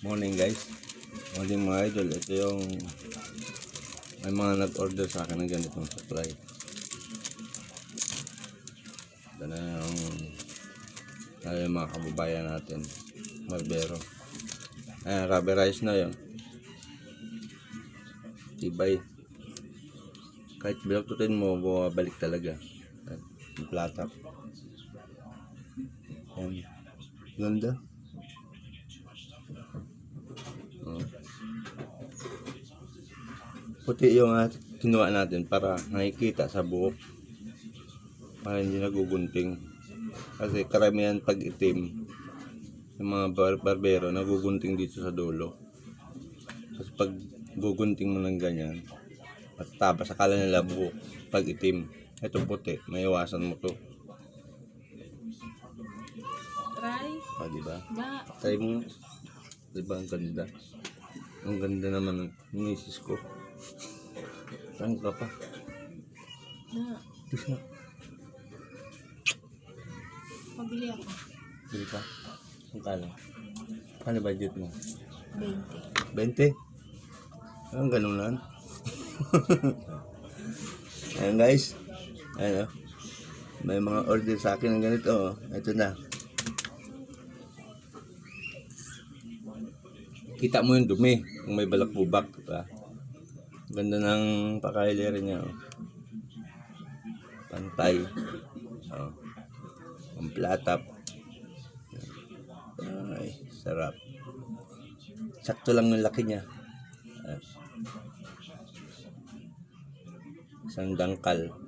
Morning guys. Morning mga idol. Ito yung may mga nag-order sa akin ng ganitong supply. Ito na yung mga kababayan natin. Barbero. Ayan, rubberized na yun. Tibay. Kahit bilatutin mo, bumabalik talaga. Yung platap. Ayan. Ganda. Puti yung kinuha natin para nakikita sa buhok, para hindi nagugunting, kasi karamihan pag itim yung mga barbero nagugunting dito sa dulo, kasi pag gugunting mo ng ganyan at tabas akala nila buhok pag itim. Ito puti, may iwasan mo to. Try? Diba? Da. Try mo. Diba ang ganda? Ang ganda naman ng misis ko. Saan ka pa? Da. Bisa. Pabili ako. Bili ka? Ang kala? Ano budget mo? 20. 20? Ang ganun lang. Ayan guys. Ayan, may mga order sa akin ng ganito. Ito na. Kita mo yung dumi kung may balakbubak, diba? Ganda ng pakailera niya. Pantay. Ang platap. Ay, sarap. Sakto lang yung laki niya. Isang dangkal.